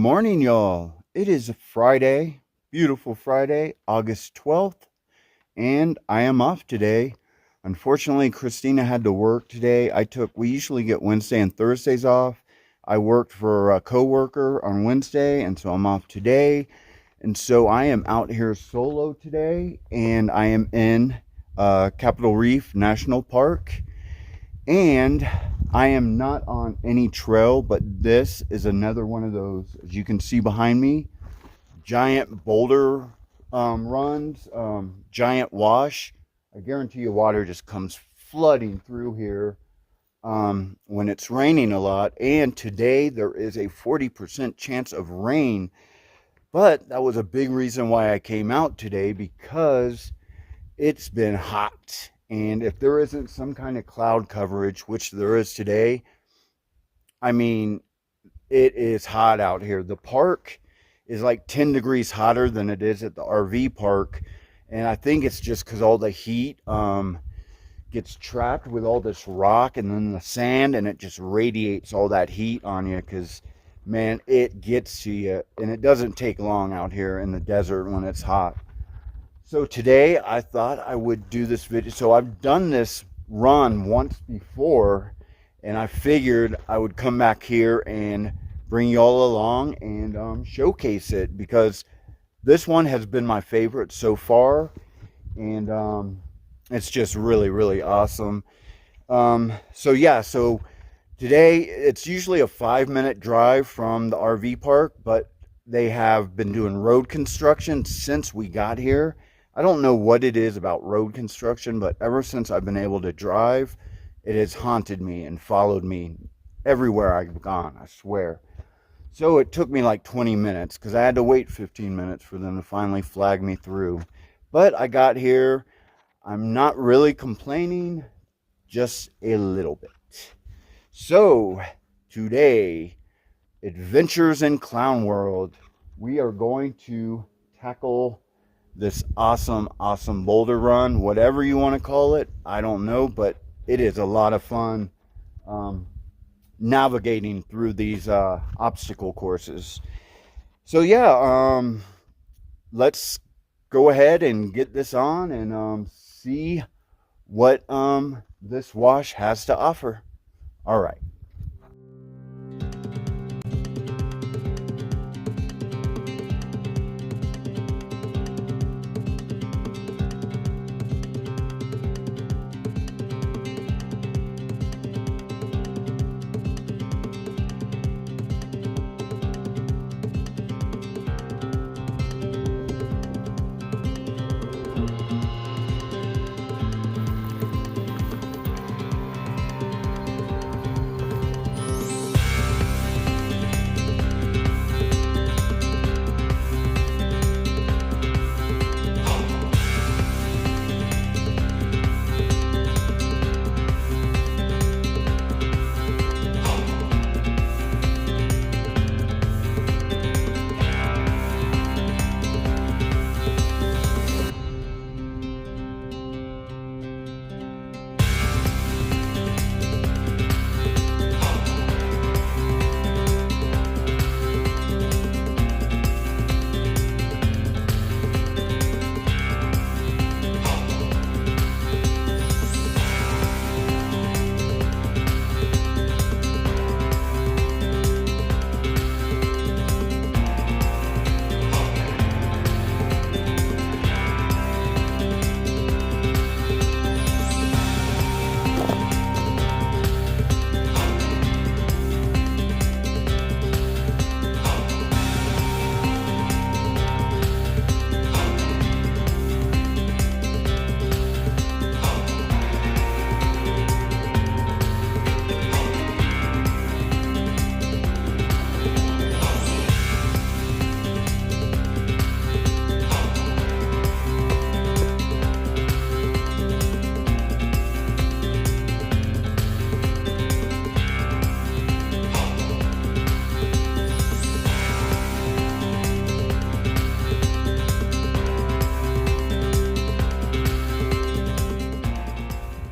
morning, y'all. It is a Friday, beautiful Friday, August 12th, and I am off today. Unfortunately, Christina had to work today. We usually get Wednesday and Thursdays off. I worked for a coworker on Wednesday, and so I'm off today. And so I am out here solo today, and I am in Capitol Reef National Park. And I am not on any trail, but this is another one of those, as you can see behind me, giant boulder runs, giant wash. I guarantee you water just comes flooding through here when it's raining a lot. And today there is a 40% chance of rain. But that was a big reason why I came out today, because it's been hot. And if there isn't some kind of cloud coverage, which there is today, I mean, it is hot out here. The park is like 10 degrees hotter than it is at the RV park. And I think it's just because all the heat gets trapped with all this rock and then the sand, and it just radiates all that heat on you because, man, it gets to you. And it doesn't take long out here in the desert when it's hot. So today I thought I would do this video. So I've done this run once before, and I figured I would come back here and bring you all along and showcase it, because this one has been my favorite so far, and it's just really, really awesome. So today it's usually a 5-minute drive from the RV park, but they have been doing road construction since we got here. I don't know what it is about road construction, but ever since I've been able to drive, it has haunted me and followed me everywhere I've gone, I swear. So it took me like 20 minutes because I had to wait 15 minutes for them to finally flag me through. But I got here. I'm not really complaining, just a little bit. So today, Adventures in Clown World, we are going to tackle this awesome boulder run, whatever you want to call it. I don't know, but it is a lot of fun navigating through these obstacle courses. So yeah, let's go ahead and get this on and see what this wash has to offer. All right.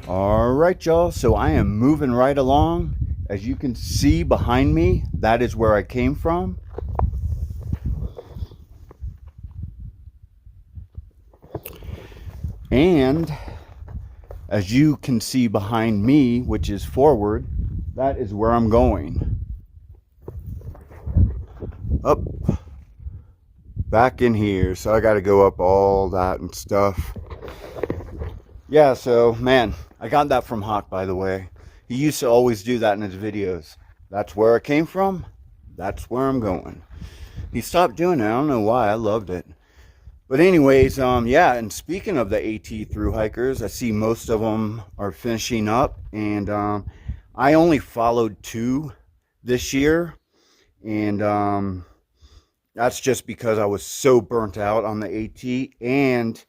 All right, y'all, so I am moving right along. As you can see behind me, that is where I came from. And as you can see behind me, which is forward, that is where I'm going. Up, back in here. So I got to go up all that and stuff. Yeah, so man, I got that from Hawk, by the way. He used to always do that in his videos. That's where it came from. That's where I'm going. He stopped doing it. I don't know why. I loved it. But anyways, yeah, and speaking of the AT thru hikers, I see most of them are finishing up, and I only followed 2 this year, and that's just because I was so burnt out on the AT. And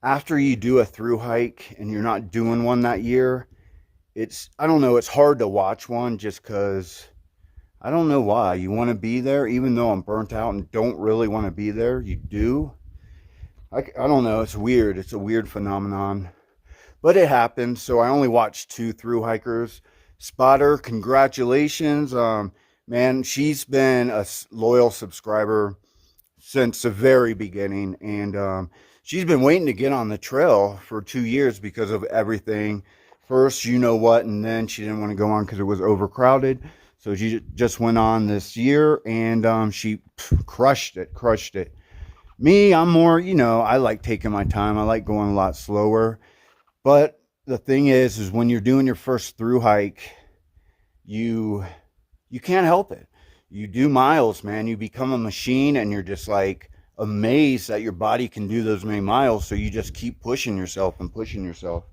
after you do a thru hike and you're not doing one that year, I don't know, it's hard to watch one just because I don't know why. You want to be there, even though I'm burnt out and don't really want to be there, you do. I don't know. It's weird. It's a weird phenomenon. But it happens. So I only watched 2 thru hikers. Spotter, congratulations. Man, she's been a loyal subscriber since the very beginning. And she's been waiting to get on the trail for 2 years because of everything. First, you know what, and then she didn't want to go on because it was overcrowded. So she just went on this year, and she crushed it. Me, I'm more, I like taking my time. I like going a lot slower. But the thing is when you're doing your first thru hike, you can't help it. You do miles, man. You become a machine, and you're just like amazed that your body can do those many miles. So you just keep pushing yourself and pushing yourself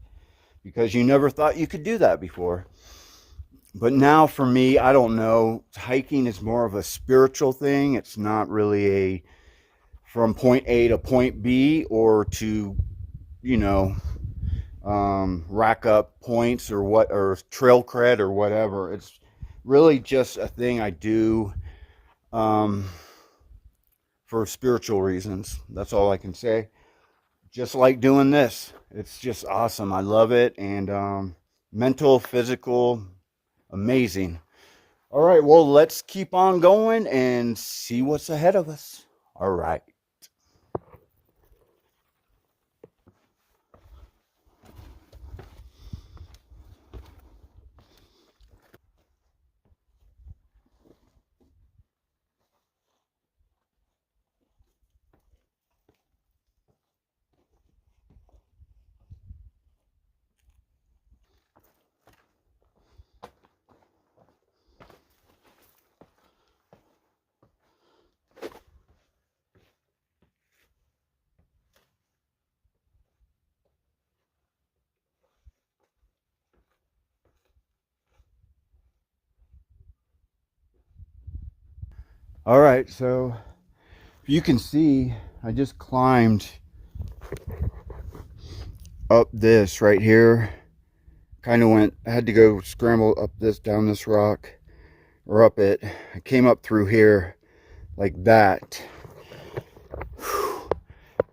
because you never thought you could do that before. But now for me, I don't know. Hiking is more of a spiritual thing. It's not really a from point A to point B, or to, you know, rack up points or trail cred or whatever. It's really just a thing I do um, for spiritual reasons. That's all I can say. Just like doing this. It's just awesome. I love it. And mental, physical, amazing. All right, well, let's keep on going and see what's ahead of us. All right. All right, so you can see I just climbed up this right here. Kind of I had to go scramble up this, down this rock, or up it. I came up through here like that. Whew.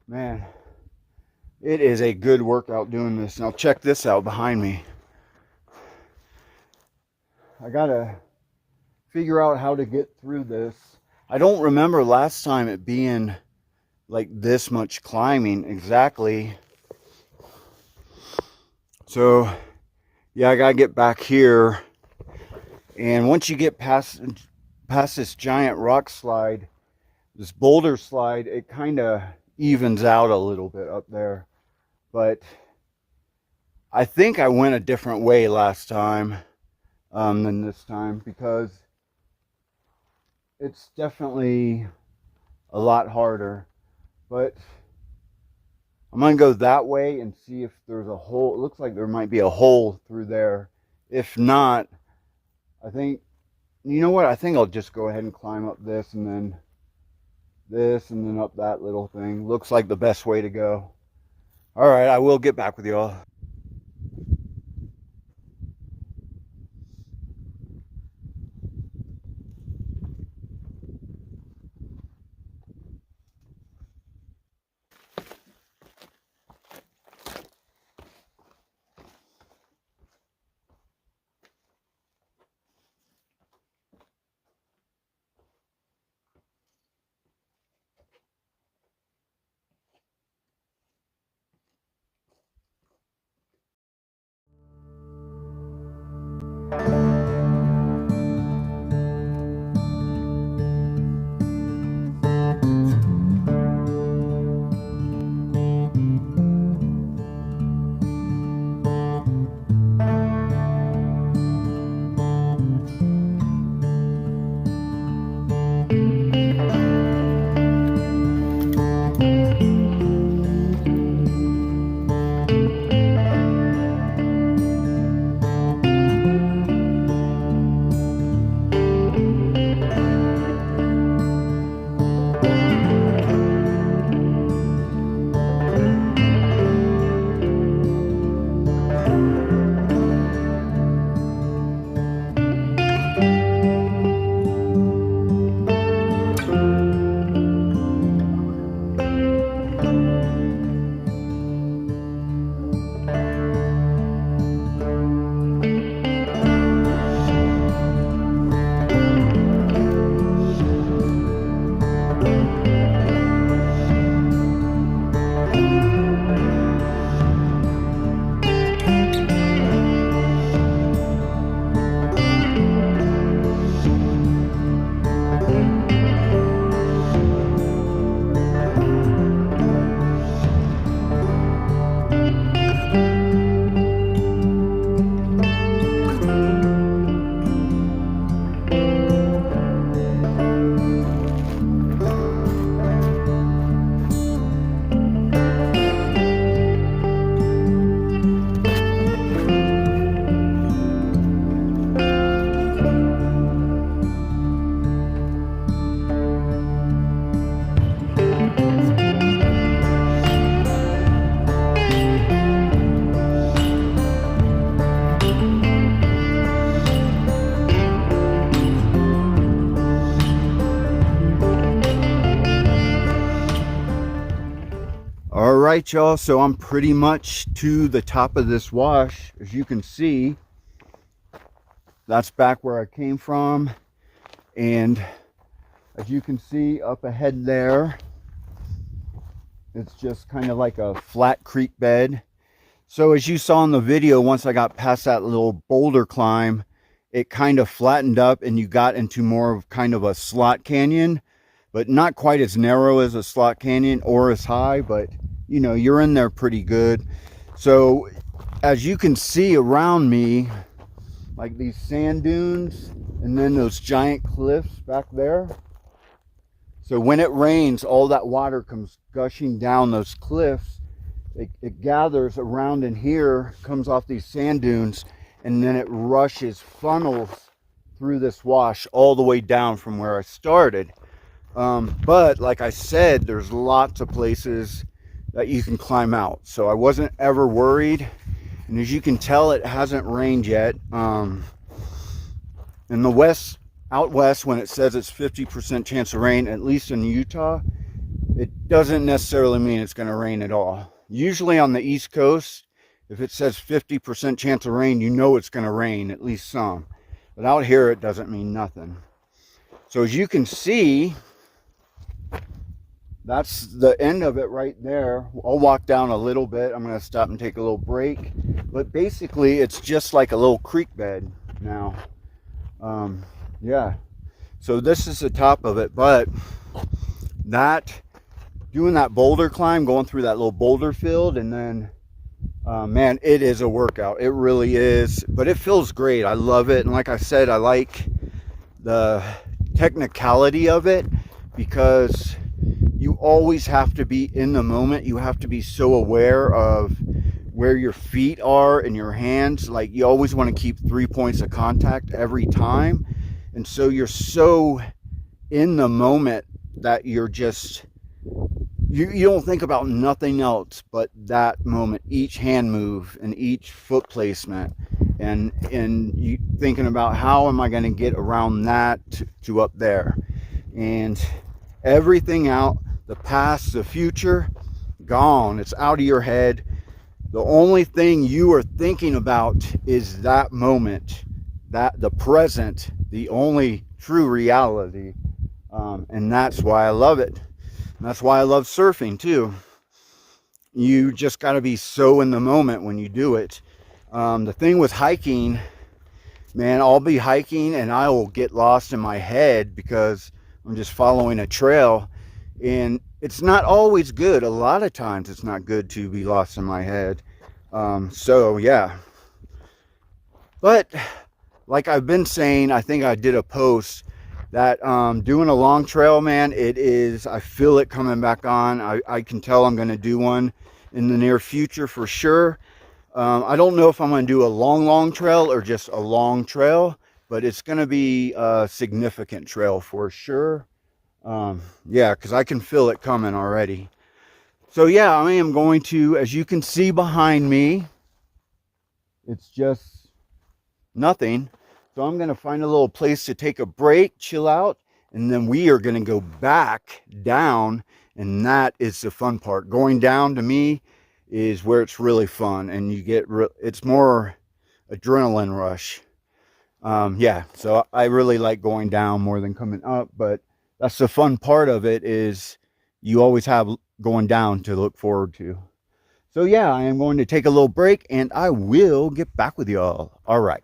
Man, it is a good workout doing this. Now check this out behind me. I gotta figure out how to get through this. I don't remember last time it being like this much climbing exactly. So yeah, I gotta get back here. And once you get past this giant rock slide, this boulder slide, it kind of evens out a little bit up there. But I think I went a different way last time than this time, because it's definitely a lot harder. But I'm going to go that way and see if there's a hole. It looks like there might be a hole through there. If not, I think, you know what? I think I'll just go ahead and climb up this and then this and then up that little thing. Looks like the best way to go. All right, I will get back with y'all. right, y'all, so I'm pretty much to the top of this wash. As you can see, that's back where I came from, and as you can see up ahead there, it's just kind of like a flat creek bed. So as you saw in the video, once I got past that little boulder climb, it kind of flattened up and you got into more of kind of a slot canyon, but not quite as narrow as a slot canyon or as high, but you know, you're in there pretty good. So as you can see around me, like these sand dunes and then those giant cliffs back there. So when it rains, all that water comes gushing down those cliffs. It gathers around in here, comes off these sand dunes, and then it rushes, funnels through this wash all the way down from where I started. But like I said, there's lots of places that you can climb out. So I wasn't ever worried. And as you can tell, it hasn't rained yet. In the west, out west, when it says it's 50% chance of rain, at least in Utah, it doesn't necessarily mean it's going to rain at all. Usually on the East Coast, if it says 50% chance of rain, you know it's going to rain, at least some. But out here, it doesn't mean nothing. So as you can see, that's the end of it right there. I'll walk down a little bit. I'm going to stop and take a little break. But basically, it's just like a little creek bed now. Yeah. So this is the top of it. But doing that boulder climb, going through that little boulder field, and then, man, it is a workout. It really is. But it feels great. I love it. And like I said, I like the technicality of it because you always have to be in the moment. You have to be so aware of where your feet are and your hands. Like, you always want to keep 3 points of contact every time. And so you're so in the moment that you're just, you don't think about nothing else but that moment, each hand move and each foot placement. And you thinking about how am I going to get around that to up there. And everything out, the past, the future, gone. It's out of your head. The only thing you are thinking about is that moment, that the present, the only true reality. And that's why I love it. And that's why I love surfing too. You just got to be so in the moment when you do it. The thing with hiking, man, I'll be hiking and I will get lost in my head because I'm just following a trail. And it's not always good. A lot of times it's not good to be lost in my head. So yeah. But like I've been saying, I think I did a post that doing a long trail, man, it is, I feel it coming back on. I can tell I'm going to do one in the near future for sure. I don't know if I'm going to do a long trail or just a long trail, but it's going to be a significant trail for sure. Yeah, because I can feel it coming already. So yeah, I am going to, as you can see behind me, it's just nothing. So I'm going to find a little place to take a break, chill out, and then we are going to go back down. And that is the fun part. Going down to me is where it's really fun, and you get, it's more adrenaline rush. Yeah, so I really like going down more than coming up, but that's the fun part of it, is you always have going down to look forward to. So yeah, I am going to take a little break and I will get back with y'all. All right.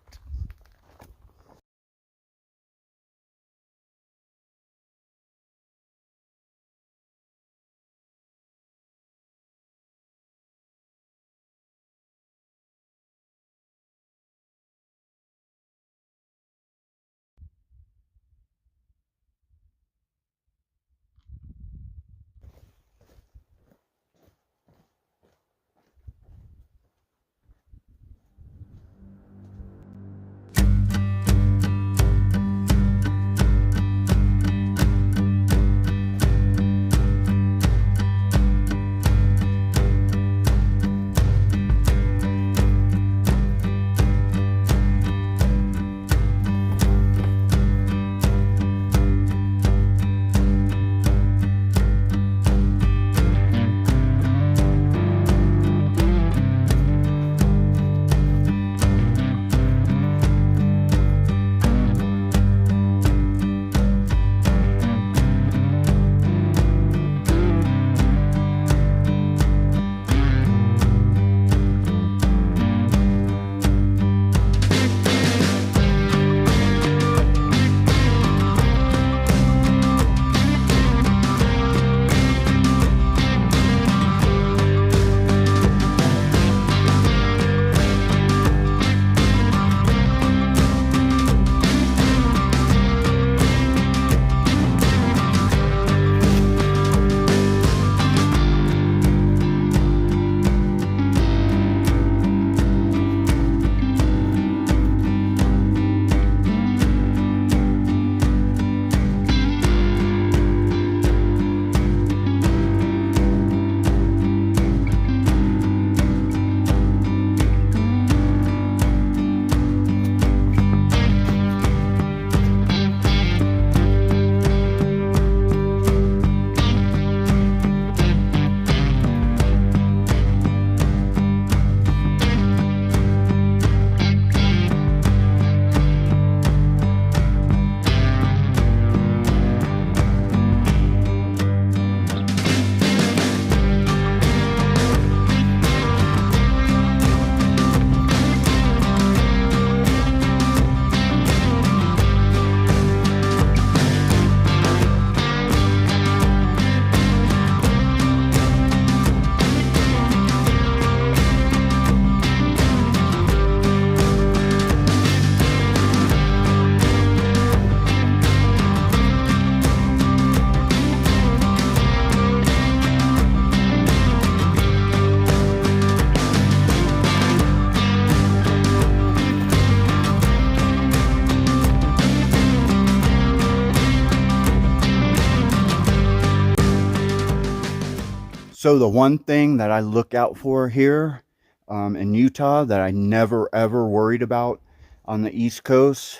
So the one thing that I look out for here in Utah that I never ever worried about on the East Coast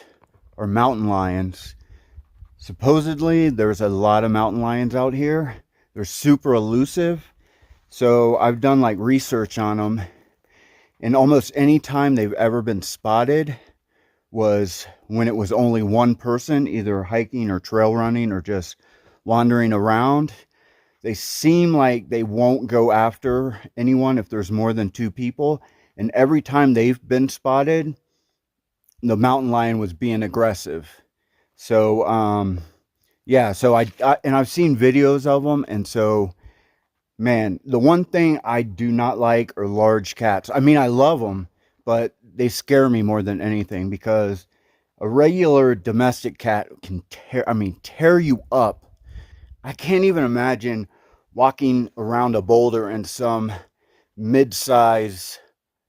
are mountain lions. Supposedly, there's a lot of mountain lions out here. They're super elusive. So I've done like research on them, and almost any time they've ever been spotted was when it was only one person, either hiking or trail running or just wandering around. They seem like they won't go after anyone if there's more than two people. And every time they've been spotted, the mountain lion was being aggressive. So, yeah, so and I've seen videos of them. And so, man, the one thing I do not like are large cats. I mean, I love them, but they scare me more than anything because a regular domestic cat can tear you up. I can't even imagine walking around a boulder and some mid-size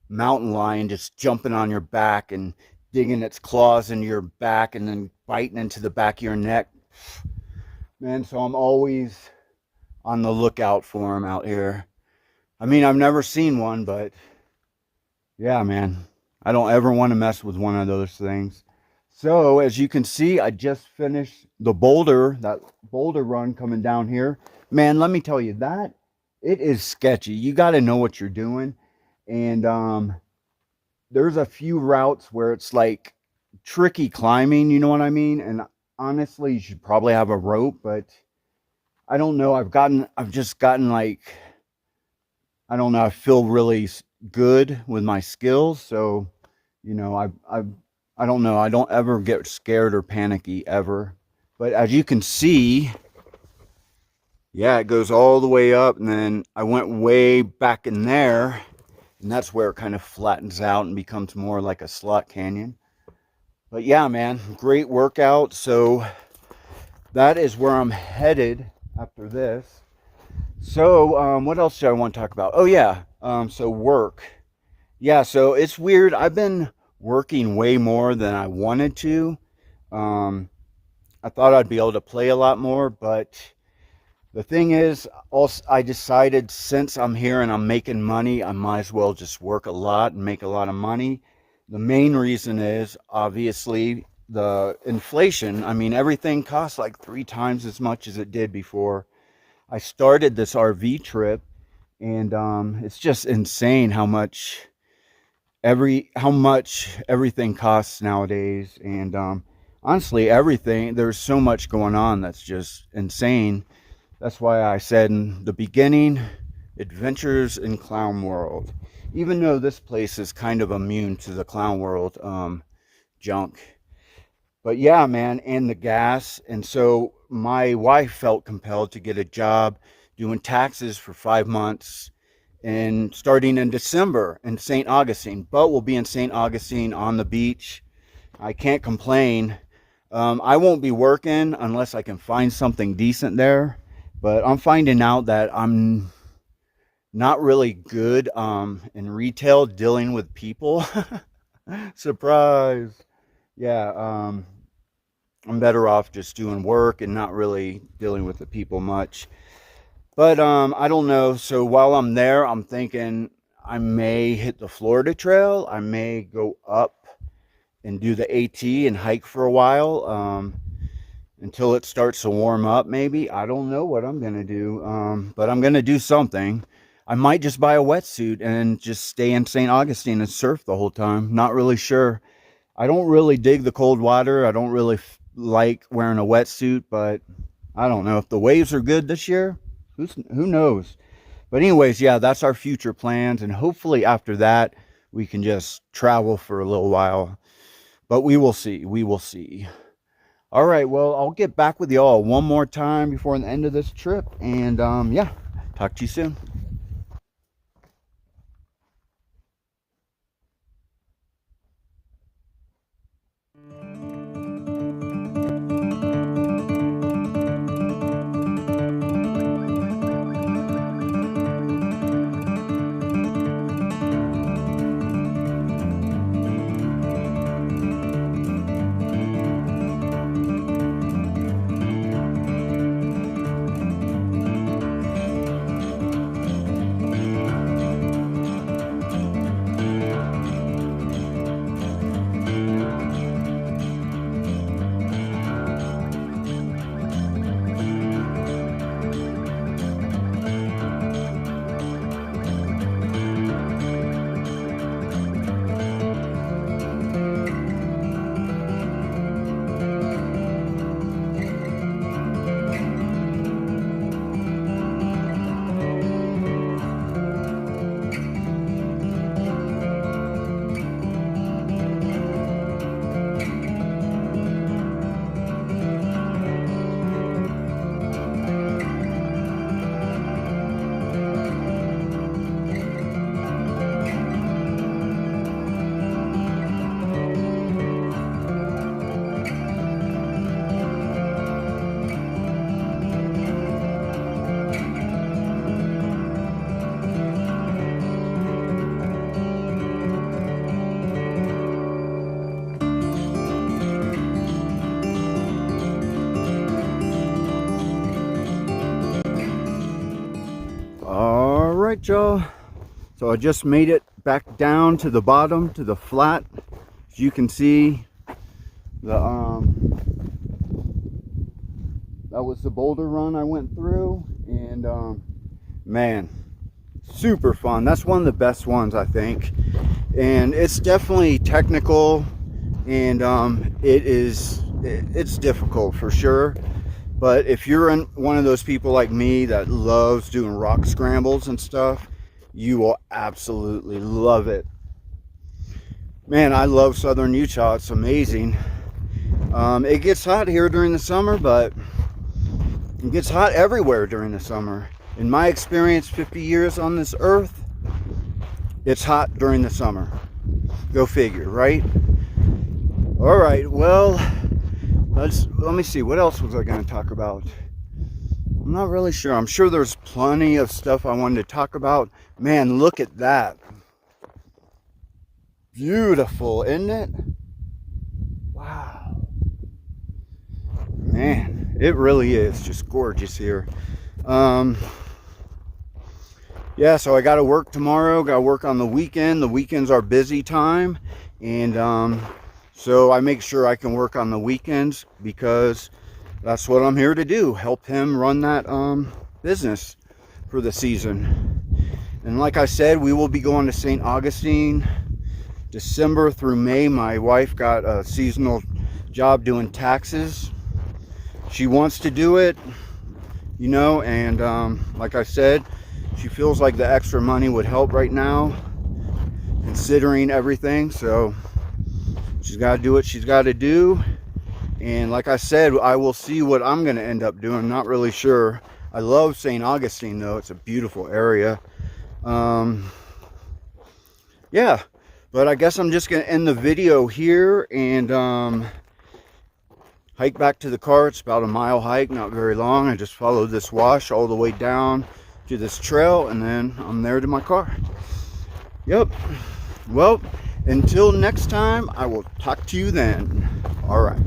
mountain lion just jumping on your back and digging its claws into your back and then biting into the back of your neck. Man, so I'm always on the lookout for them out here. I mean, I've never seen one, but yeah, man, I don't ever want to mess with one of those things. So as you can see, I just finished that boulder run coming down here. Man, let me tell you that it is sketchy. You got to know what you're doing. And there's a few routes where it's like tricky climbing, you know what I mean? And honestly, you should probably have a rope, but I don't know. I've just gotten like, I don't know. I feel really good with my skills. So, you know, I don't know. I don't ever get scared or panicky ever. But as you can see, yeah, it goes all the way up. And then I went way back in there. And that's where it kind of flattens out and becomes more like a slot canyon. But yeah, man, great workout. So that is where I'm headed after this. So what else do I want to talk about? Oh yeah, so work. Yeah, so it's weird. I've been working way more than I wanted to. I thought I'd be able to play a lot more, but the thing is, also, I decided since I'm here and I'm making money, I might as well just work a lot and make a lot of money. The main reason is obviously the inflation. I mean, everything costs like 3 times as much as it did before I started this RV trip, and it's just insane how much everything costs nowadays. And honestly, everything, there's so much going on that's just insane. That's why I said in the beginning, adventures in clown world, even though this place is kind of immune to the clown world junk. But yeah, man, and the gas. And so my wife felt compelled to get a job doing taxes for 5 months and starting in December in St. Augustine. But we'll be in St. Augustine on the beach. I can't complain. I won't be working unless I can find something decent there. But I'm finding out that I'm not really good in retail dealing with people. Surprise. Yeah, I'm better off just doing work and not really dealing with the people much. But I don't know. So while I'm there, I'm thinking I may hit the Florida Trail. I may go up and do the AT and hike for a while until it starts to warm up, maybe. I don't know what I'm going to do, but I'm going to do something. I might just buy a wetsuit and just stay in St. Augustine and surf the whole time. Not really sure. I don't really dig the cold water. I don't really like wearing a wetsuit, but I don't know if the waves are good this year. Who knows? But anyways, yeah, that's our future plans, and hopefully after that we can just travel for a little while. But we will see. We will see. All right, well, I'll get back with y'all one more time before the end of this trip, and yeah, talk to you soon. right, y'all. So I just made it back down to the bottom, to the flat. As you can see, that was the boulder run I went through, and man, super fun. That's one of the best ones, I think. And it's definitely technical, and it's difficult for sure. But if you're one of those people like me that loves doing rock scrambles and stuff, you will absolutely love it. Man, I love southern Utah. It's amazing. It gets hot here during the summer, but it gets hot everywhere during the summer. In my experience, 50 years on this earth, it's hot during the summer. Go figure, right? All right, well, let me see, what else was I going to talk about? I'm not really sure. I'm sure there's plenty of stuff I wanted to talk about. Man, look at that. Beautiful, isn't it? Wow. Man, it really is just gorgeous here. Yeah, so I got to work tomorrow. Got to work on the weekend. The weekends are busy time. And so I make sure I can work on the weekends because that's what I'm here to do. Help him run that business for the season. And like I said, we will be going to St. Augustine December through May. My wife got a seasonal job doing taxes. She wants to do it, you know, and like I said, she feels like the extra money would help right now, considering everything. So she's got to do what she's got to do. And like I said, I will see what I'm going to end up doing. Not really sure. I love St. Augustine, though. It's a beautiful area. Yeah, but I guess I'm just going to end the video here and hike back to the car. It's about a mile hike, not very long. I just followed this wash all the way down to this trail, and then I'm there to my car. Yep. Well, until next time, I will talk to you then. All right.